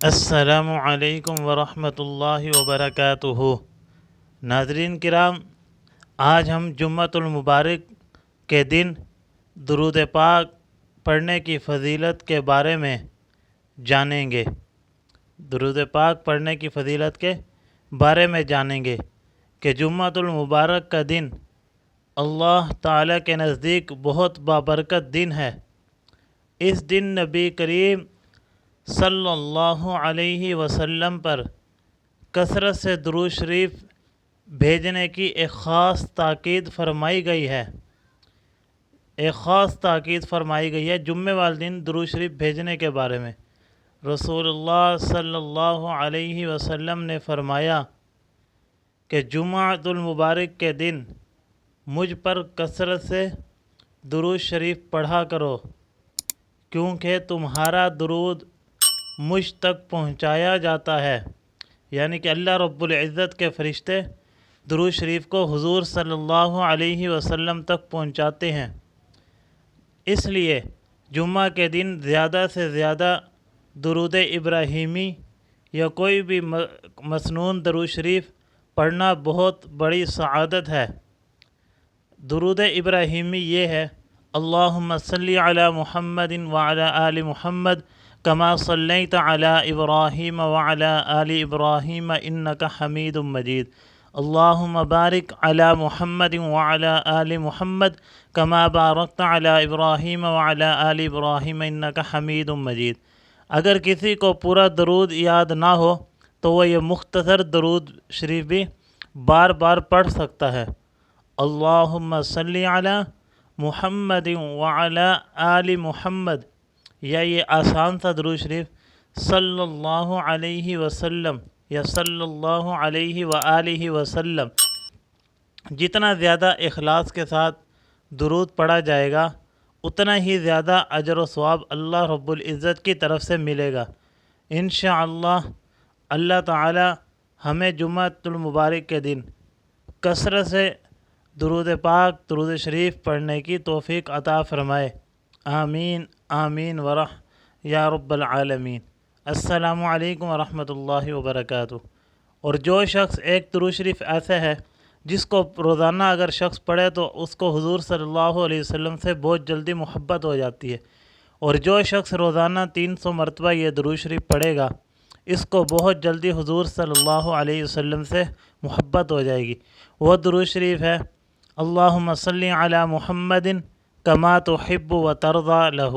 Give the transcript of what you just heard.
السلام علیکم ورحمۃ اللہ وبرکاتہ۔ ناظرین کرام، آج ہم جمعۃ المبارک کے دن درود پاک پڑھنے کی فضیلت کے بارے میں جانیں گے۔ درود پاک پڑھنے کی فضیلت کے بارے میں جانیں گے کہ جمعۃ المبارک کا دن اللہ تعالیٰ کے نزدیک بہت بابرکت دن ہے۔ اس دن نبی کریم صلی اللہ علیہ وسلم پر کثرت سے درود شریف بھیجنے کی ایک خاص تاکید فرمائی گئی ہے۔ جمعے والے دن درود شریف بھیجنے کے بارے میں رسول اللہ صلی اللہ علیہ وسلم نے فرمایا کہ جمعۃ المبارک کے دن مجھ پر کثرت سے درود شریف پڑھا کرو، کیونکہ تمہارا درود مجھ تک پہنچایا جاتا ہے، یعنی کہ اللہ رب العزت کے فرشتے درود شریف کو حضور صلی اللہ علیہ وسلم تک پہنچاتے ہیں۔ اس لیے جمعہ کے دن زیادہ سے زیادہ درود ابراہیمی یا کوئی بھی مسنون درود شریف پڑھنا بہت بڑی سعادت ہے۔ درود ابراہیمی یہ ہے: اللہم صلی علی محمد وعلی آل محمد کما صلیت علی ابراہیم وعلی آل ابراہیم انک حمید مجید، اللہم بارک علی محمد وعلی آل محمد کما بارکت علی ابراہیم وعلی آل ابراہیم انک حمید مجید۔ اگر کسی کو پورا درود یاد نہ ہو تو وہ یہ مختصر درود شریف بھی بار بار پڑھ سکتا ہے: اللہم صلی علی محمد وعلی آل محمد، یا یہ آسان سا درود شریف صلی اللہ علیہ وسلم یا صلی اللہ علیہ وآلہ وسلم۔ جتنا زیادہ اخلاص کے ساتھ درود پڑھا جائے گا اتنا ہی زیادہ اجر و ثواب اللہ رب العزت کی طرف سے ملے گا۔ انشاءاللہ اللہ تعالی ہمیں جمعۃ المبارک کے دن کثرت سے درود پاک درود شریف پڑھنے کی توفیق عطا فرمائے۔ آمین آمین یا رب العالمین۔ السلام علیکم ورحمۃ اللہ وبرکاتہ۔ اور جو شخص ایک درود شریف ایسا ہے جس کو روزانہ اگر شخص پڑھے تو اس کو حضور صلی اللہ علیہ وسلم سے بہت جلدی محبت ہو جاتی ہے، اور جو شخص روزانہ 300 مرتبہ یہ درود شریف پڑھے گا اس کو بہت جلدی حضور صلی اللہ علیہ وسلم سے محبت ہو جائے گی۔ وہ درود شریف ہے: اللہم صلی علی محمد کما تحب و ترضی لہ۔